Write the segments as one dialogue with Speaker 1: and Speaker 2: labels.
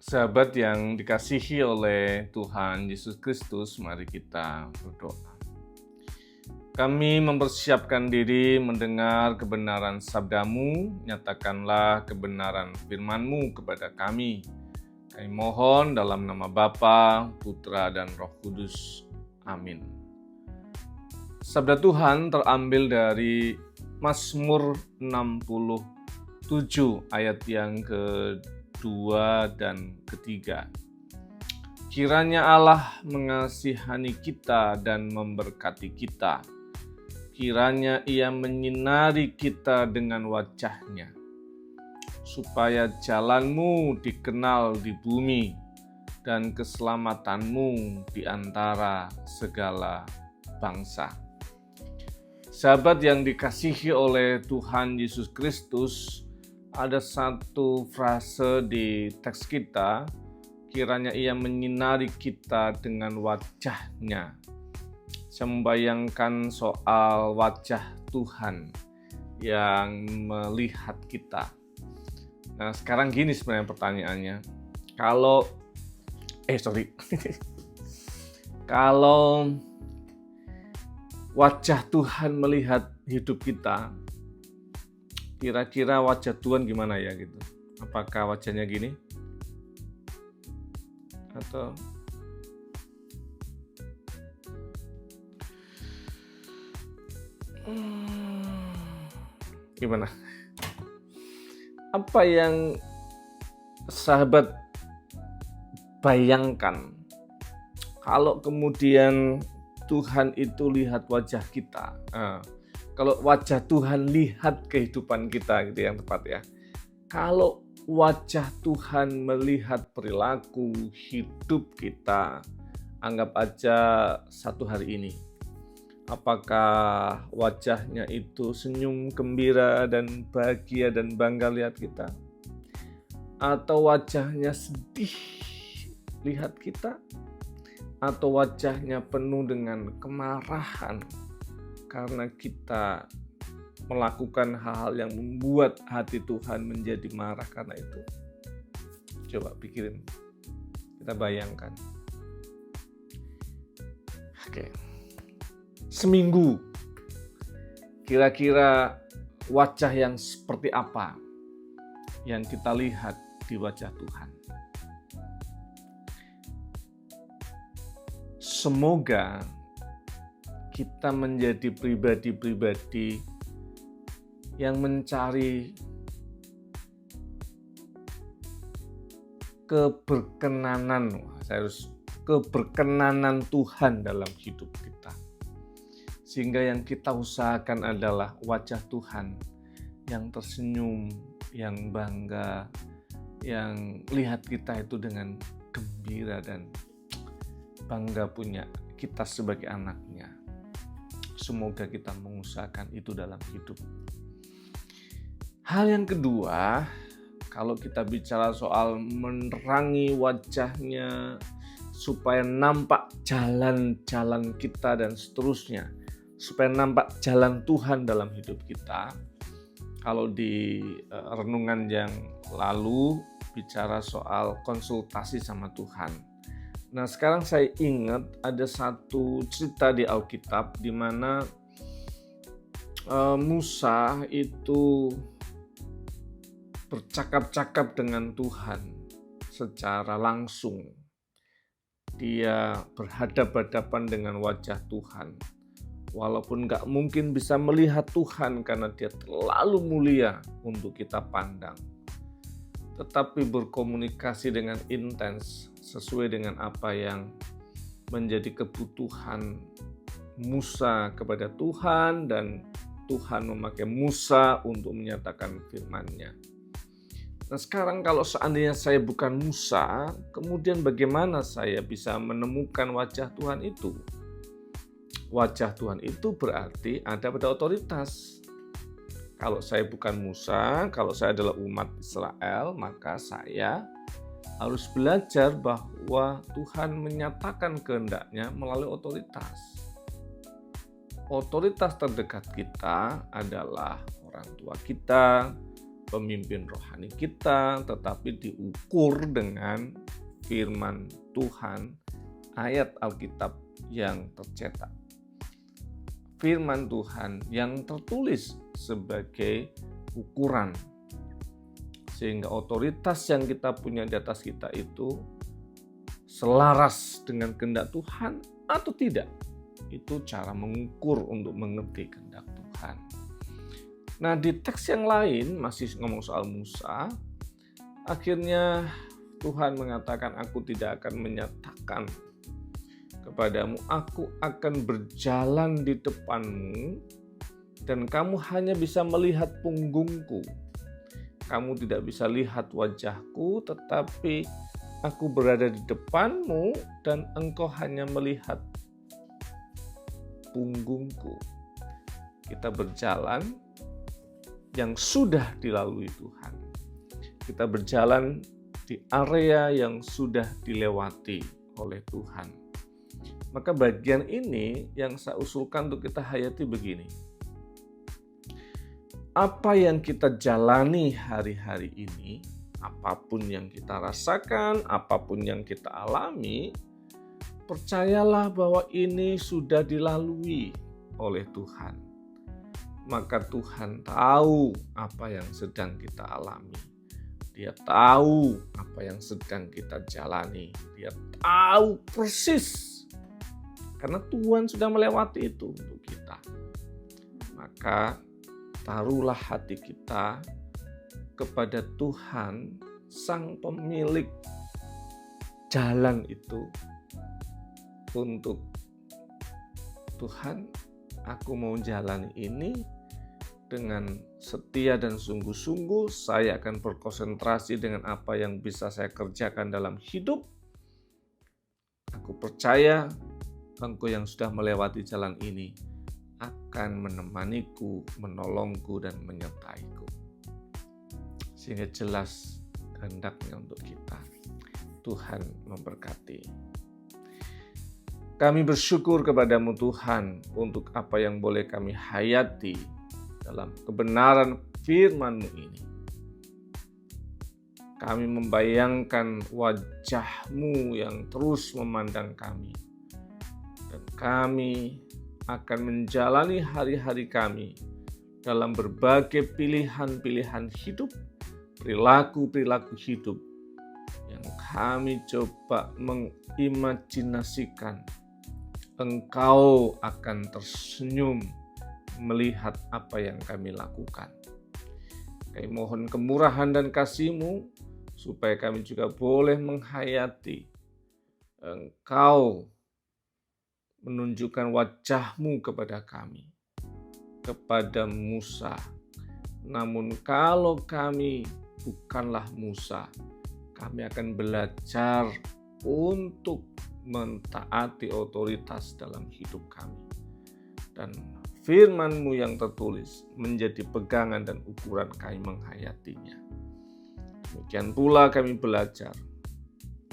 Speaker 1: Sahabat yang dikasihi oleh Tuhan Yesus Kristus, mari kita berdoa. Kami mempersiapkan diri mendengar kebenaran sabda-Mu, nyatakanlah kebenaran firman-Mu kepada kami. Kami mohon dalam nama Bapa, Putra, dan Roh Kudus. Amin. Sabda Tuhan terambil dari Mazmur 67 ayat yang kedua dan ketiga. Kiranya Allah mengasihani kita dan memberkati kita. Kiranya Ia menyinari kita dengan wajah-Nya, supaya jalan-Mu dikenal di bumi dan keselamatan-Mu di antara segala bangsa. Sahabat yang dikasihi oleh Tuhan Yesus Kristus, ada satu frase di teks kita, kiranya Ia menyinari kita dengan wajah-Nya. Saya membayangkan soal wajah Tuhan yang melihat kita. Nah, sekarang gini sebenarnya pertanyaannya. Kalau wajah Tuhan melihat hidup kita, kira-kira wajah Tuhan gimana ya gitu? Apakah wajahnya gini? Atau gimana? Apa yang sahabat bayangkan kalau kemudian Tuhan itu lihat wajah kita? Kalau wajah Tuhan lihat kehidupan kita, gitu yang tepat ya. Kalau wajah Tuhan melihat perilaku hidup kita, anggap aja satu hari ini. Apakah wajahnya itu senyum gembira dan bahagia dan bangga lihat kita? Atau wajahnya sedih lihat kita? Atau wajahnya penuh dengan kemarahan karena kita melakukan hal-hal yang membuat hati Tuhan menjadi marah karena itu? Coba pikirin, kita bayangkan. Oke. Seminggu, kira-kira wajah yang seperti apa yang kita lihat di wajah Tuhan? Semoga kita menjadi pribadi-pribadi yang mencari keberkenanan Tuhan dalam hidup kita. Sehingga yang kita usahakan adalah wajah Tuhan yang tersenyum, yang bangga, yang lihat kita itu dengan gembira dan bangga punya kita sebagai anaknya. Semoga kita mengusahakan itu dalam hidup. Hal yang kedua, kalau kita bicara soal menerangi wajahnya supaya nampak jalan-jalan kita dan seterusnya, supaya nampak jalan Tuhan dalam hidup kita. Kalau di renungan yang lalu bicara soal konsultasi sama Tuhan. Nah, sekarang saya ingat ada satu cerita di Alkitab di mana Musa itu bercakap-cakap dengan Tuhan secara langsung. Dia berhadapan-hadapan dengan wajah Tuhan. Walaupun gak mungkin bisa melihat Tuhan karena dia terlalu mulia untuk kita pandang. Tetapi berkomunikasi dengan intens sesuai dengan apa yang menjadi kebutuhan Musa kepada Tuhan, dan Tuhan memakai Musa untuk menyatakan firman-Nya. Nah, sekarang kalau seandainya saya bukan Musa, kemudian bagaimana saya bisa menemukan wajah Tuhan itu? Wajah Tuhan itu berarti ada pada otoritas. Kalau saya bukan Musa, kalau saya adalah umat Israel, maka saya harus belajar bahwa Tuhan menyatakan kehendak-Nya melalui otoritas. Otoritas terdekat kita adalah orang tua kita, pemimpin rohani kita, tetapi diukur dengan firman Tuhan, ayat Alkitab yang tercetak. Firman Tuhan yang tertulis sebagai ukuran. Sehingga otoritas yang kita punya di atas kita itu selaras dengan kehendak Tuhan atau tidak. Itu cara mengukur untuk mengerti kehendak Tuhan. Nah, di teks yang lain masih ngomong soal Musa, akhirnya Tuhan mengatakan, aku tidak akan menyatakan kepadamu, aku akan berjalan di depanmu dan kamu hanya bisa melihat punggungku. Kamu tidak bisa lihat wajahku, tetapi aku berada di depanmu dan engkau hanya melihat punggungku. Kita berjalan yang sudah dilalui Tuhan. Kita berjalan di area yang sudah dilewati oleh Tuhan. Maka bagian ini yang saya usulkan untuk kita hayati begini. Apa yang kita jalani hari-hari ini, apapun yang kita rasakan, apapun yang kita alami, percayalah bahwa ini sudah dilalui oleh Tuhan. Maka Tuhan tahu apa yang sedang kita alami. Dia tahu apa yang sedang kita jalani. Dia tahu persis. Karena Tuhan sudah melewati itu untuk kita. Maka taruhlah hati kita kepada Tuhan, Sang Pemilik jalan itu, untuk Tuhan, aku mau jalani ini dengan setia dan sungguh-sungguh. Saya akan berkonsentrasi dengan apa yang bisa saya kerjakan dalam hidup. Aku percaya Engkau yang sudah melewati jalan ini akan menemaniku, menolongku, dan menyertaiku. Sehingga jelas kehendaknya untuk kita. Tuhan memberkati. Kami bersyukur kepadamu Tuhan untuk apa yang boleh kami hayati dalam kebenaran firman-Mu ini. Kami membayangkan wajah-Mu yang terus memandang kami. Dan kami akan menjalani hari-hari kami dalam berbagai pilihan-pilihan hidup, perilaku-perilaku hidup yang kami coba mengimajinasikan Engkau akan tersenyum melihat apa yang kami lakukan. Kami mohon kemurahan dan kasih-Mu supaya kami juga boleh menghayati Engkau menunjukkan wajah-Mu kepada kami, kepada Musa. Namun kalau kami bukanlah Musa, kami akan belajar untuk mentaati otoritas dalam hidup kami. Dan firman-Mu yang tertulis menjadi pegangan dan ukuran kami menghayatinya. Demikian pula kami belajar.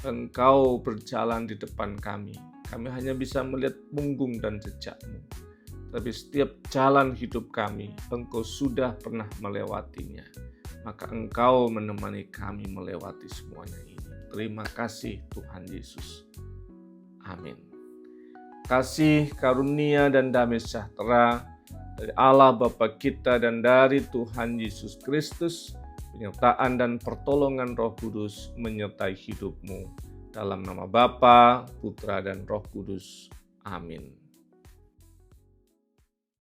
Speaker 1: Engkau berjalan di depan kami. Kami hanya bisa melihat punggung dan jejak-Mu. Tapi setiap jalan hidup kami, Engkau sudah pernah melewatinya. Maka Engkau menemani kami melewati semuanya ini. Terima kasih Tuhan Yesus. Amin. Kasih, karunia, dan damai sejahtera dari Allah Bapa kita dan dari Tuhan Yesus Kristus, penyertaan dan pertolongan Roh Kudus menyertai hidupmu. Dalam nama Bapa, Putra, dan Roh Kudus. Amin.